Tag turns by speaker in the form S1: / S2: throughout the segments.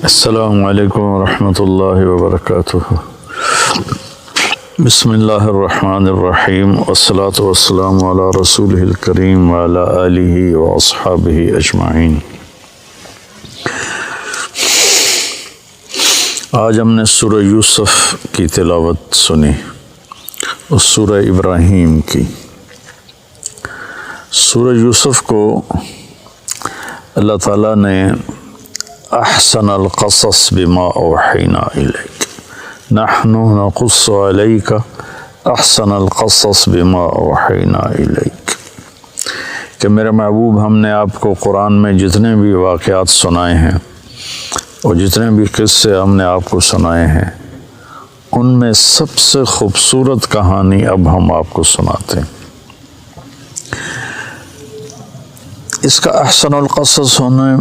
S1: السلام علیکم ورحمۃ اللہ وبرکاتہ۔ بسم اللہ الرحمن الرحیم، والصلاة والسلام علی رسولہ الکریم وعلی آلہ واصحابہ اجمعین۔ آج ہم نے سورہ یوسف کی تلاوت سنی اور سورہ ابراہیم کی۔ سورہ یوسف کو اللہ تعالیٰ نے احسن القصص بما اوحینا الیک، نحن نقص علیک احسن القصص بما اوحینا الیک، کہ میرے محبوب ہم نے آپ کو قرآن میں جتنے بھی واقعات سنائے ہیں اور جتنے بھی قصے ہم نے آپ کو سنائے ہیں، ان میں سب سے خوبصورت کہانی اب ہم آپ کو سناتے ہیں۔ اس کا احسن القصص ہونے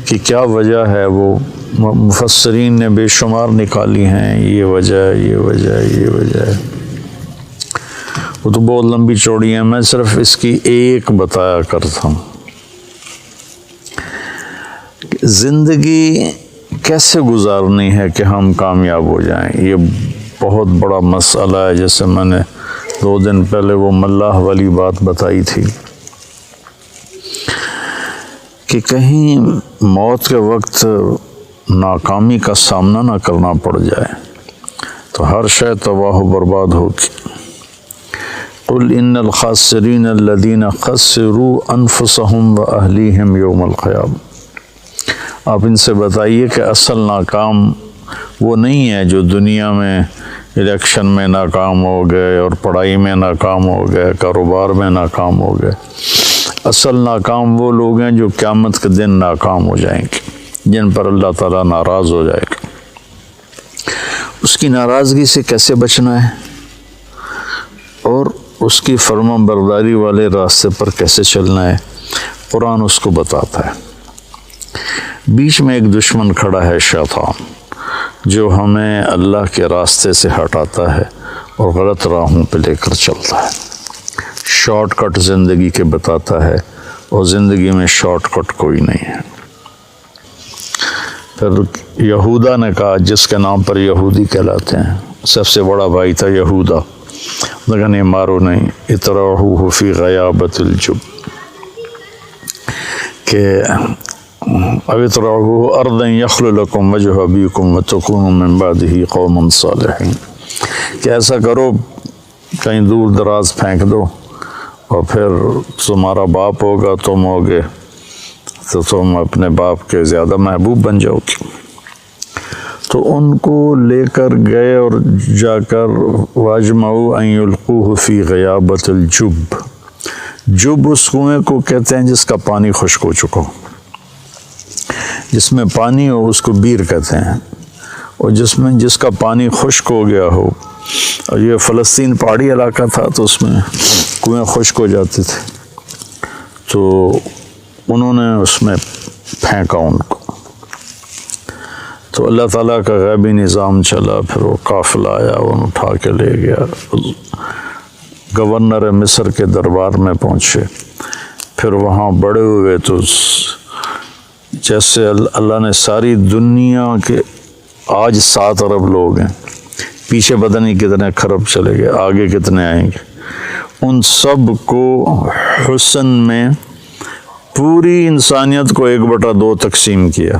S1: کی کیا وجہ ہے، وہ مفسرین نے بے شمار نکالی ہیں۔ یہ وجہ ہے، وہ تو بہت لمبی چوڑی ہے، میں صرف اس کی ایک بتایا کرتا ہوں۔ زندگی کیسے گزارنی ہے کہ ہم کامیاب ہو جائیں، یہ بہت بڑا مسئلہ ہے۔ جیسے میں نے 2 دن پہلے وہ ملاح والی بات بتائی تھی کہ کہیں موت کے وقت ناکامی کا سامنا نہ کرنا پڑ جائے تو ہر شے تباہ و برباد ہوگی۔ قل ان الخاسرین الذین خسروا انفسهم واہلیہم یوم القیامہ، آپ ان سے بتائیے کہ اصل ناکام وہ نہیں ہے جو دنیا میں الیکشن میں ناکام ہو گئے اور پڑھائی میں ناکام ہو گئے، کاروبار میں ناکام ہو گئے۔ اصل ناکام وہ لوگ ہیں جو قیامت کے دن ناکام ہو جائیں گے، جن پر اللہ تعالیٰ ناراض ہو جائے گا۔ اس کی ناراضگی سے کیسے بچنا ہے اور اس کی فرما برداری والے راستے پر کیسے چلنا ہے، قرآن اس کو بتاتا ہے۔ بیچ میں ایک دشمن کھڑا ہے، شیطان، جو ہمیں اللہ کے راستے سے ہٹاتا ہے اور غلط راہوں پہ لے کر چلتا ہے، شارٹ کٹ زندگی کے بتاتا ہے، اور زندگی میں شارٹ کٹ کوئی نہیں ہے۔ پھر یہودا نے کہا، جس کے نام پر یہودی کہلاتے ہیں، سب سے بڑا بھائی تھا یہودا، لیکن یہ مارو نہیں، اطرحوہ فی غیابۃ الجب، کہ او اطرحوہ ارضا یخل لکم وجہ ابیکم وتکونوا من بعدہ قوما صالحین، کہ ایسا کرو کہیں دور دراز پھینک دو اور پھر تمہارا باپ ہوگا، تم ہوگے، تو تم اپنے باپ کے زیادہ محبوب بن جاؤ گے۔ تو ان کو لے کر گئے اور جا کر واجمعوا ان یلقوہ فی غیابۃ الجب، جب اس کنویں کو کہتے ہیں جس کا پانی خشک ہو چکا ہو، جس میں پانی ہو اس کو بیر کہتے ہیں، اور جس کا پانی خشک ہو گیا ہو، اور یہ فلسطین پہاڑی علاقہ تھا تو اس میں کنویں خشک ہو جاتے تھے، تو انہوں نے اس میں پھینکا ان کو۔ تو اللہ تعالیٰ کا غیبی نظام چلا، پھر وہ قافلہ آیا، انہوں اٹھا کے لے گیا، گورنر مصر کے دربار میں پہنچے، پھر وہاں بڑے ہوئے تو جیسے اللہ نے ساری دنیا کے آج 7 ارب لوگ ہیں، پیچھے پتہ نہیں کتنے خرب چلے گئے، آگے کتنے آئیں گے، ان سب کو حسن میں پوری انسانیت کو 1/2 تقسیم کیا،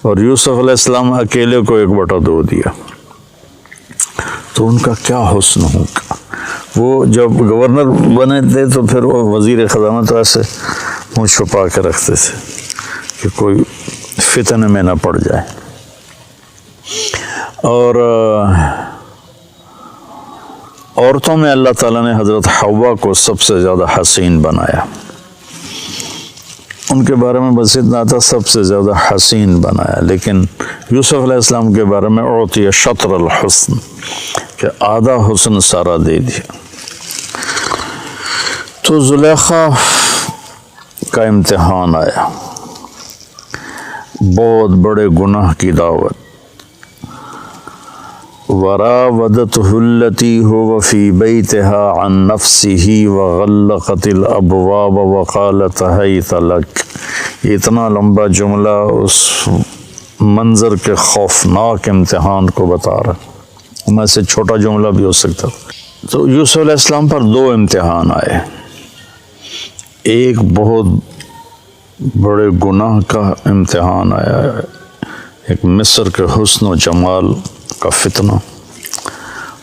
S1: اور یوسف علیہ السلام اکیلے کو 1/2 دیا۔ تو ان کا کیا حسن ہوگا۔ وہ جب گورنر بنے تھے تو پھر وہ وزیر خزانہ تو ایسے منہ چھپا کے رکھتے تھے کہ کوئی فتنے میں نہ پڑ جائے، اور عورتوں میں اللہ تعالیٰ نے حضرت حوا کو سب سے زیادہ حسین بنایا، ان کے بارے میں بس اتنا تھا، سب سے زیادہ حسین بنایا، لیکن یوسف علیہ السلام کے بارے میں اعطی شطر الحسن، کہ آدھا حسن سارا دے دیا۔ تو زلیخا کا امتحان آیا، بہت بڑے گناہ کی دعوت، وراودته التي هو في بيتها عن نفسه وغلقت الابواب وقالت هيت لك. اتنا لمبا جملہ اس منظر کے خوفناک امتحان کو بتا رہا، میں سے چھوٹا جملہ بھی ہو سکتا. تو یوسف علیہ السلام پر دو امتحان آئے. ایک بہت بڑے گناہ کا امتحان آیا ہے، ایک مصر کے حسن و جمال کا فتنہ،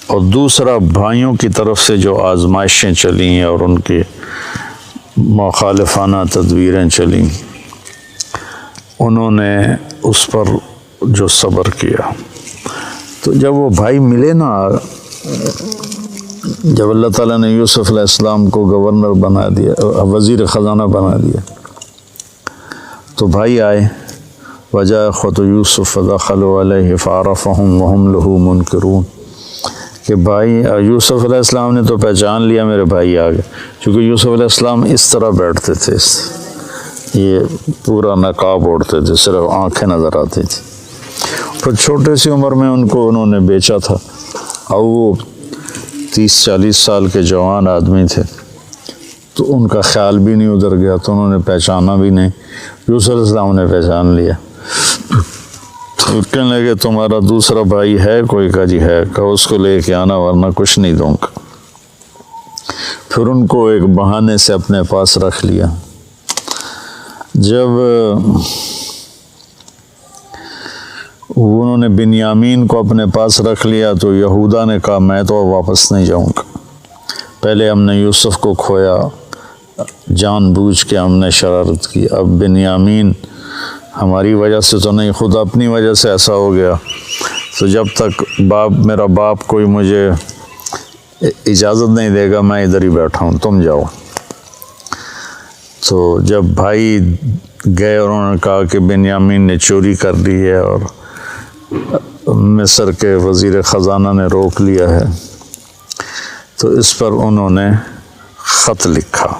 S1: اور دوسرا بھائیوں کی طرف سے جو آزمائشیں چلیں اور ان کی مخالفانہ تدبیریں چلیں، انہوں نے اس پر جو صبر کیا. تو جب وہ بھائی ملے نا، جب اللہ تعالیٰ نے یوسف علیہ السلام کو گورنر بنا دیا، وزیر خزانہ بنا دیا، تو بھائی آئے. وجاء اخوة یوسف فدخلوا علیہ فعرفهم وهم له منکرون، کہ بھائی یوسف علیہ السلام نے تو پہچان لیا میرے بھائی آ گئے، چونکہ یوسف علیہ السلام اس طرح بیٹھتے تھے، یہ پورا نقاب اوڑھتے تھے، صرف آنکھیں نظر آتی تھی. پھر چھوٹے سی عمر میں ان کو انہوں نے بیچا تھا، اور وہ 30-40 سال کے جوان آدمی تھے، تو ان کا خیال بھی نہیں ادھر گیا، تو انہوں نے پہچانا بھی نہیں. یوسف علیہ السلام نے پہچان لیا. کہنے لگے تمہارا دوسرا بھائی ہے کوئی؟ کا جی ہے. کہا اس کو لے کے آنا ورنہ کچھ نہیں دوں گا. پھر ان کو ایک بہانے سے اپنے پاس رکھ لیا. جب انہوں نے بنیامین کو اپنے پاس رکھ لیا تو یہودا نے کہا میں تو واپس نہیں جاؤں گا. پہلے ہم نے یوسف کو کھویا، جان بوجھ کے ہم نے شرارت کی، اب بنیامین ہماری وجہ سے تو نہیں، خود اپنی وجہ سے ایسا ہو گیا. تو جب تک میرا باپ کوئی مجھے اجازت نہیں دے گا میں ادھر ہی بیٹھا ہوں، تم جاؤ. تو جب بھائی گئے اور انہوں نے کہا کہ بنیامین نے چوری کر لی ہے اور مصر کے وزیر خزانہ نے روک لیا ہے، تو اس پر انہوں نے خط لکھا.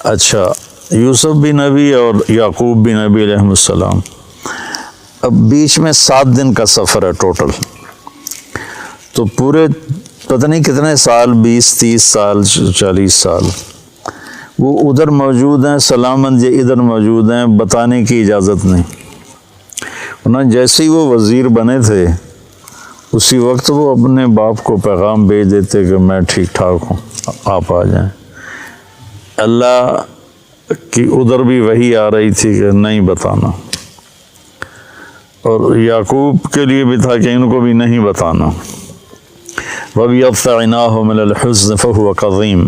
S1: اچھا، یوسف بھی نبی اور یعقوب بھی نبی علیہ السلام. اب بیچ میں 7 دن کا سفر ہے ٹوٹل، تو پورے پتہ نہیں کتنے سال، 20-30 سال 40 سال وہ ادھر موجود ہیں، سلامت یہ ادھر موجود ہیں، بتانے کی اجازت نہیں. ورنہ جیسے ہی وہ وزیر بنے تھے اسی وقت وہ اپنے باپ کو پیغام بھیج دیتے کہ میں ٹھیک ٹھاک ہوں، آپ آ جائیں. اللہ کی ادھر بھی وحی آ رہی تھی کہ نہیں بتانا، اور یعقوب کے لیے بھی تھا کہ ان کو بھی نہیں بتانا. وَبِيَضَّ عَيْنَاهُ مِنَ الْحُزْنِ فَهُوَ كَظِيمٌ،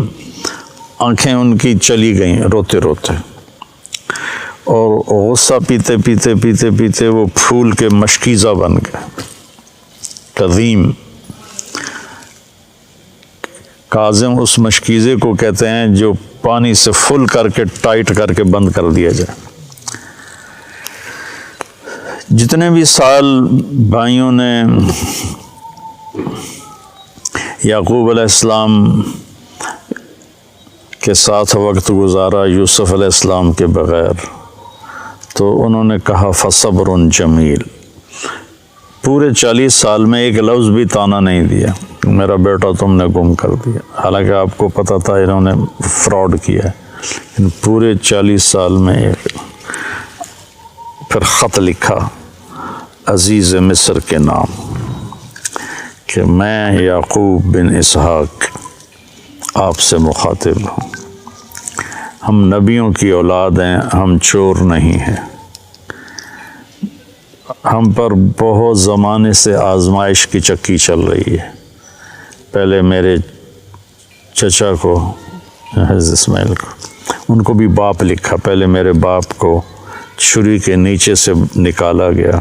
S1: آنکھیں ان کی چلی گئیں روتے روتے، اور غصہ پیتے پیتے پیتے پیتے وہ پھول کے مشکیزہ بن گئے. کظیم، کاظم اس مشکیزے کو کہتے ہیں جو پانی سے فل کر کے ٹائٹ کر کے بند کر دیا جائے. جتنے بھی سال بھائیوں نے یعقوب علیہ السلام کے ساتھ وقت گزارا یوسف علیہ السلام کے بغیر، تو انہوں نے کہا فصبر جمیل. پورے 40 سال میں ایک لفظ بھی طعنہ نہیں دیا میرا بیٹا تم نے گم کر دیا، حالانکہ آپ کو پتہ تھا انہوں نے فراڈ کیا ہے. لیکن پورے 40 سال میں ایک. پھر خط لکھا عزیز مصر کے نام کہ میں یعقوب بن اسحاق آپ سے مخاطب ہوں، ہم نبیوں کی اولاد ہیں، ہم چور نہیں ہیں. ہم پر بہت زمانے سے آزمائش کی چکی چل رہی ہے. پہلے میرے چچا کو، حضرت اسماعیل کو، ان کو بھی باپ لکھا. پہلے میرے باپ کو چھری کے نیچے سے نکالا گیا،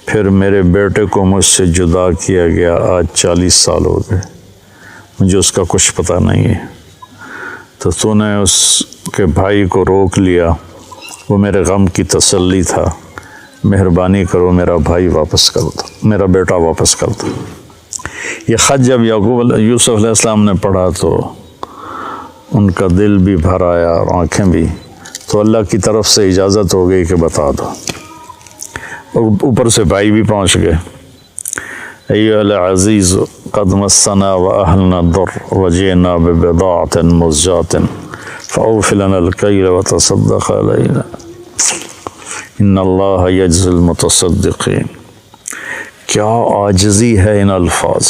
S1: پھر میرے بیٹے کو مجھ سے جدا کیا گیا، آج 40 سال ہو گئے، مجھے اس کا کچھ پتہ نہیں ہے. تو نے اس کے بھائی کو روک لیا، وہ میرے غم کی تسلی تھا. مہربانی کرو میرا بھائی واپس کر دو، میرا بیٹا واپس کر دو. یہ خط جب یوسف علیہ السلام نے پڑھا تو ان کا دل بھی بھر آیا اور آنکھیں بھی. تو اللہ کی طرف سے اجازت ہو گئی کہ بتا دو. اور اوپر سے بھائی بھی پہنچ گئے. ایھا العزیز قد مسنا واہلنا الضر وجئنا ببضاعۃ مزجاۃ فاوف لنا الکیل وتصدق علینا ان اللہ یجزی المتصدقین۔ کیا عاجزی ہے ان الفاظ،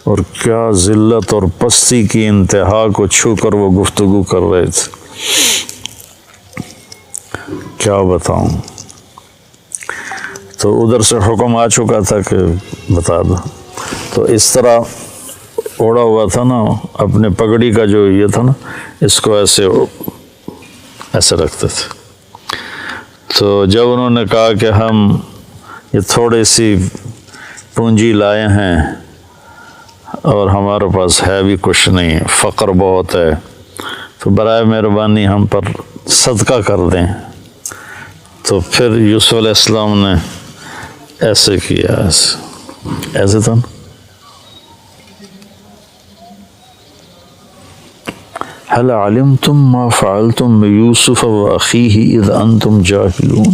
S1: اور کیا ذلت اور پستی کی انتہا کو چھو کر وہ گفتگو کر رہے تھے، کیا بتاؤں۔ تو ادھر سے حکم آ چکا تھا کہ بتا دو، تو اس طرح اوڑا ہوا تھا نا، اپنے پگڑی کا جو یہ تھا نا، اس کو ایسے رکھتے تھے۔ تو جب انہوں نے کہا کہ ہم یہ تھوڑی سی پونجی لائے ہیں اور ہمارے پاس ہے بھی کچھ نہیں، فقر بہت ہے، تو برائے مہربانی ہم پر صدقہ کر دیں۔ تو پھر یوسف علیہ السلام نے ایسے کیا، ایسے تھا نا، هل علمتم ما فعلتم بيوسف وأخيه إذ أنتم جاهلون۔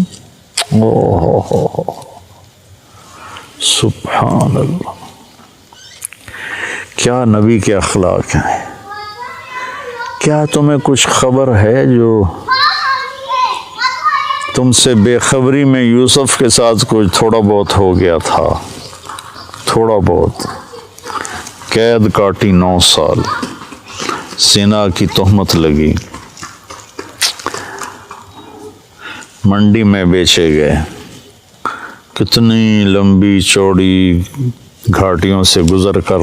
S1: سبحان اللہ، کیا نبی کے اخلاق ہیں۔ کیا تمہیں کچھ خبر ہے جو تم سے بے خبری میں یوسف کے ساتھ کچھ تھوڑا بہت ہو گیا تھا، تھوڑا بہت، قید کاٹی 9 سال، زنا کی تہمت لگی، منڈی میں بیچے گئے، کتنی لمبی چوڑی گھاٹیوں سے گزر کر،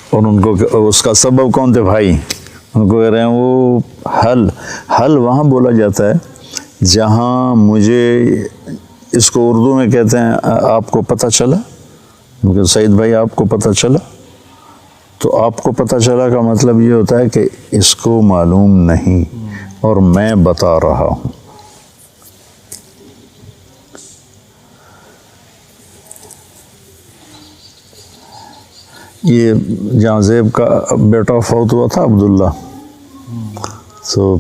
S1: اور ان کو اس کا سبب کون تھے؟ بھائی ان کو کہہ رہے ہیں وہ حل وہاں بولا جاتا ہے جہاں مجھے، اس کو اردو میں کہتے ہیں آپ کو پتہ چلا، کیونکہ سعید بھائی آپ کو پتہ چلا، تو آپ کو پتہ چلا کا مطلب یہ ہوتا ہے کہ اس کو معلوم نہیں اور میں بتا رہا ہوں۔ یہ جہاں زیب کا بیٹا فوت ہوا تھا عبداللہ، تو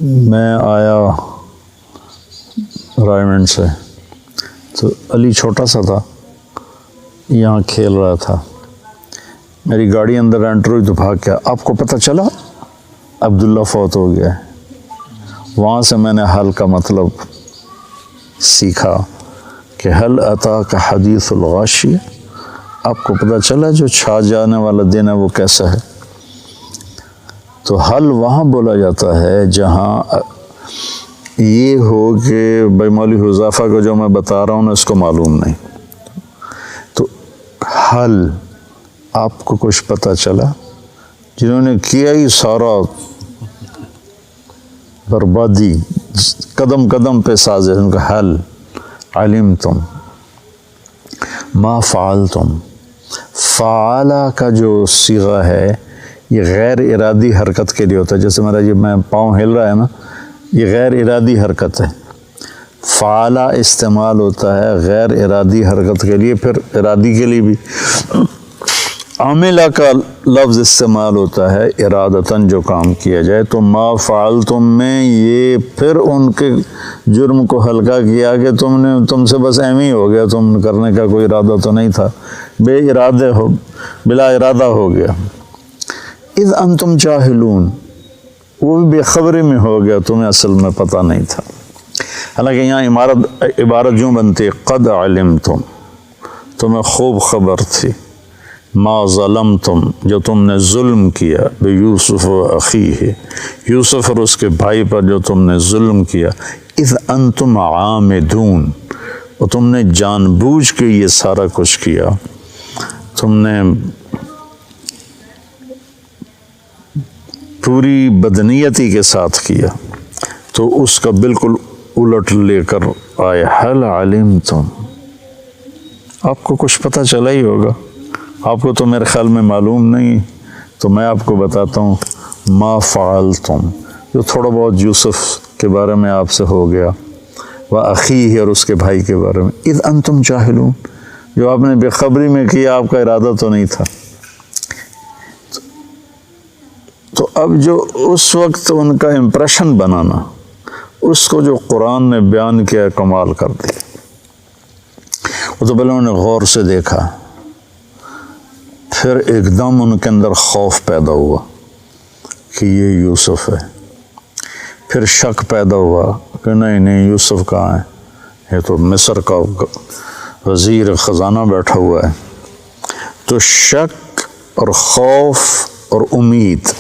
S1: میں آیا رائمنڈ سے، تو علی چھوٹا سا تھا، یہاں کھیل رہا تھا، میری گاڑی اندر انٹر ہوئی تو بھاگ گیا، آپ کو پتہ چلا عبداللہ فوت ہو گیا ہے۔ وہاں سے میں نے حل کا مطلب سیکھا کہ حل اتاک حدیث الغاشیہ، آپ کو پتہ چلا جو چھا جانے والا دن ہے وہ کیسا ہے۔ تو حل وہاں بولا جاتا ہے جہاں یہ ہو کہ بھائی مولوی حذیفہ کو جو میں بتا رہا ہوں نا اس کو معلوم نہیں، تو حل آپ کو کچھ پتہ چلا، جنہوں نے کیا ہی سارا بربادی، قدم قدم پہ سازش، ان کا حل علمتم ما فعلتم، فعلا کا جو صیغہ ہے یہ غیر ارادی حرکت کے لیے ہوتا ہے، جیسے میرا یہ میں پاؤں ہل رہا ہے نا، یہ غیر ارادی حرکت ہے۔ فعلا استعمال ہوتا ہے غیر ارادی حرکت کے لیے، پھر ارادی کے لیے بھی عاملہ کا لفظ استعمال ہوتا ہے ارادتاً جو کام کیا جائے۔ تو ما فعلتم میں یہ پھر ان کے جرم کو ہلکا کیا کہ تم سے بس ایم ہی ہو گیا، تم کرنے کا کوئی ارادہ تو نہیں تھا، بلا ارادہ ہو گیا۔ اذ انتم جاہلون، وہ بھی بے خبری میں ہو گیا، تمہیں اصل میں پتہ نہیں تھا۔ حالانکہ یہاں عبارت یوں بنتی قد علمتم، تمہیں خوب خبر تھی، ما ظلمتم، جو تم نے ظلم کیا، بیوسف و اخیہ، یوسف اور اس کے بھائی پر جو تم نے ظلم کیا، اذ انتم عامدون، اور تم نے جان بوجھ کے یہ سارا کچھ کیا، تم نے پوری بدنیتی کے ساتھ کیا، تو اس کا بالکل الٹ لے کر آئے حل علمتم، آپ کو کچھ پتہ چلا ہی ہوگا، آپ کو تو میرے خیال میں معلوم نہیں، تو میں آپ کو بتاتا ہوں ما فعلتم، جو تھوڑا بہت یوسف کے بارے میں آپ سے ہو گیا، وَأَخِيهِ، اور اس کے بھائی کے بارے میں، اذ انتم جاہلون، جو آپ نے بے خبری میں کیا، آپ کا ارادہ تو نہیں تھا۔ تو اب جو اس وقت ان کا امپریشن بنانا، اس کو جو قرآن نے بیان کیا، کمال کر دیا۔ وہ تو پہلے انہوں نے غور سے دیکھا، پھر ایک دم ان کے اندر خوف پیدا ہوا کہ یہ یوسف ہے، پھر شک پیدا ہوا کہ نہیں یوسف کہاں ہے، یہ تو مصر کا وزیر خزانہ بیٹھا ہوا ہے۔ تو شک اور خوف اور امید،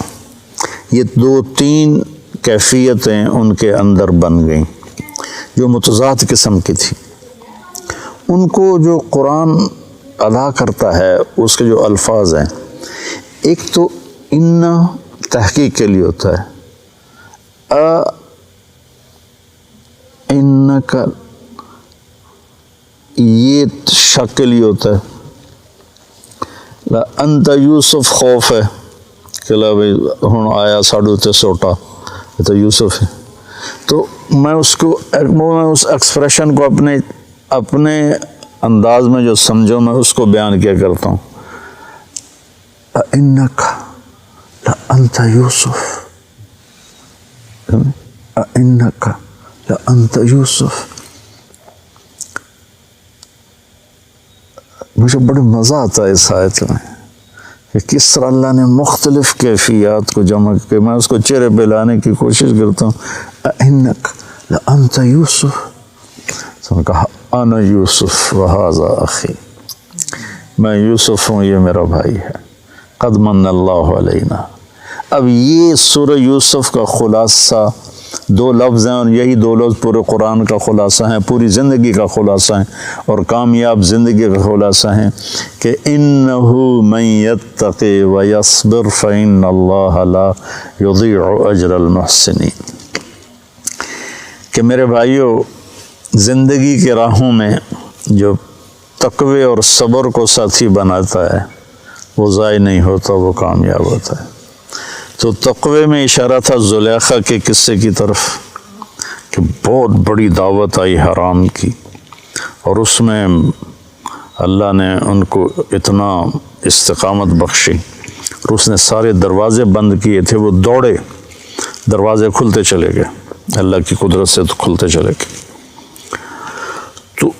S1: یہ 2-3 کیفیتیں ان کے اندر بن گئیں جو متضاد قسم کی تھی۔ ان کو جو قرآن ادا کرتا ہے اس کے جو الفاظ ہیں، ایک تو ان تحقیق کے لیے ہوتا ہے، انکا یہ شک کے لیے ہوتا ہے، لا انت یوسف خوف ہے کہ لا بھائی ہن آیا ساڑھو تے سوٹا، یہ تو یوسف ہے۔ تو میں اس ایکسپریشن کو اپنے انداز میں جو سمجھو میں اس کو بیان کیا کرتا ہوں، اِنَّكَ لَأَنْتَ یوسف، اِنَّكَ لَأَنْتَ یوسف۔ مجھے بڑا مزہ آتا ہے اس آیت میں کہ کس طرح اللہ نے مختلف کیفیات کو جمع کے میں اس کو چہرے پہ لانے کی کوشش کرتا ہوں۔ اِنَّكَ لَأَنْتَ یوسف، تو نے کہا انا یوسف وہذا اخی، میں یوسف ہوں، یہ میرا بھائی ہے، قد من اللہ علینا۔ اب یہ سورہ یوسف کا خلاصہ 2 لفظ ہیں، اور یہی 2 لفظ پورے قرآن کا خلاصہ ہیں، پوری زندگی کا خلاصہ ہیں، اور کامیاب زندگی کا خلاصہ ہیں کہ انہ من یتقی ویصبر فإن اللہ لا یضیع اجر المحسنین۔ کہ میرے بھائیو، زندگی کی راہوں میں جو تقوی اور صبر کو ساتھی بناتا ہے وہ ضائع نہیں ہوتا، وہ کامیاب ہوتا ہے۔ تو تقوی میں اشارہ تھا زلیخا کے قصے کی طرف کہ بہت بڑی دعوت آئی حرام کی، اور اس میں اللہ نے ان کو اتنا استقامت بخشی، اور اس نے سارے دروازے بند کیے تھے، وہ دوڑے، دروازے کھلتے چلے گئے، اللہ کی قدرت سے تو کھلتے چلے گئے۔ تو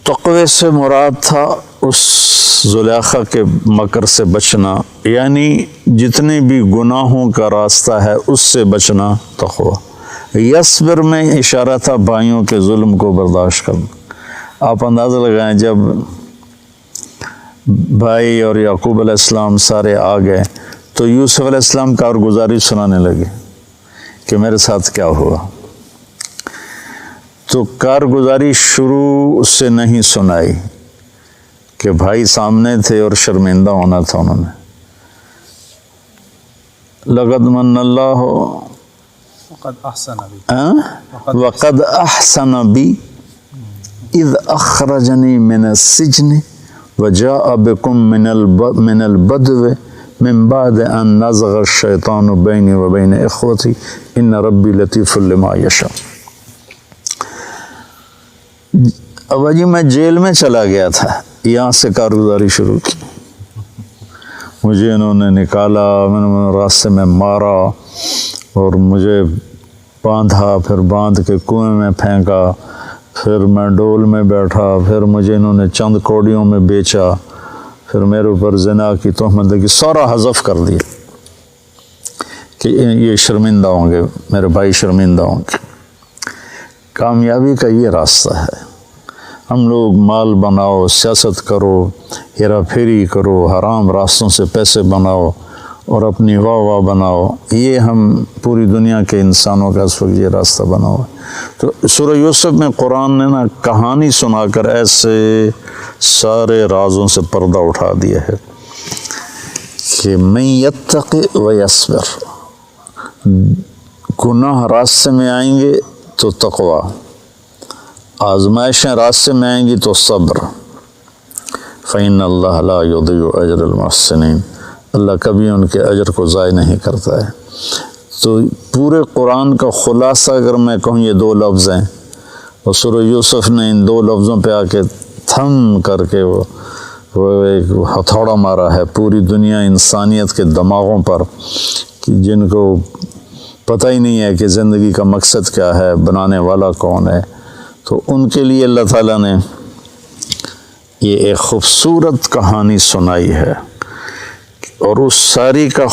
S1: تقوی سے مراد تھا اس زلیخا کے مکر سے بچنا، یعنی جتنے بھی گناہوں کا راستہ ہے اس سے بچنا تقوی۔ یصبر میں اشارہ تھا بھائیوں کے ظلم کو برداشت کرنا۔ آپ اندازہ لگائیں، جب بھائی اور یعقوب علیہ السلام سارے آ گئے تو یوسف علیہ السلام کارگزاری سنانے لگے کہ میرے ساتھ کیا ہوا۔ تو کارگزاری شروع سے نہیں سنائی کہ بھائی سامنے تھے اور شرمندہ ہونا تھا انہوں نے۔ لقد من اللہ وقد احسن بی اذ اخرجنی من السجن وجاء بكم من البدو من بعد ان نزغ الشیطان بینی وبین اخوتی ان ربی لطیف لما یشاء۔ ابا جی میں جیل میں چلا گیا تھا، یہاں سے کارگزاری شروع کی، مجھے انہوں نے نکالا، میں نے راستے میں مارا اور مجھے باندھا، پھر باندھ کے کنویں میں پھینکا، پھر میں ڈول میں بیٹھا، پھر مجھے انہوں نے چند کوڑیوں میں بیچا، پھر میرے اوپر زنا کی تہمت لگی، سارا حذف کر دیا کہ یہ شرمندہ ہوں گے، میرے بھائی شرمندہ ہوں گے۔ کامیابی کا یہ راستہ ہے، ہم لوگ مال بناؤ، سیاست کرو، ہیرا پھیری کرو، حرام راستوں سے پیسے بناؤ اور اپنی واہ بناؤ، یہ ہم پوری دنیا کے انسانوں کا اس وقت یہ راستہ بنا ہوا ہے۔ تو سورہ یوسف میں قرآن نے کہانی سنا کر ایسے سارے رازوں سے پردہ اٹھا دیا ہے کہ من یتقی و یصبر، گناہ راستے میں آئیں گے تو تقوی، آزمائشیں راستے میں آئیں گی تو صبر، فإن اللہ لا یضیع اجر المحسنین، اللہ کبھی ان کے اجر کو ضائع نہیں کرتا ہے۔ تو پورے قرآن کا خلاصہ اگر میں کہوں یہ 2 لفظ ہیں، اور سورہ یوسف نے ان 2 لفظوں پہ آ کے تھم کر کے وہ ایک ہتھوڑا مارا ہے پوری دنیا انسانیت کے دماغوں پر، کہ جن کو پتہ ہی نہیں ہے کہ زندگی کا مقصد کیا ہے، بنانے والا کون ہے۔ تو ان کے لیے اللہ تعالیٰ نے یہ ایک خوبصورت کہانی سنائی ہے، اور اس ساری کا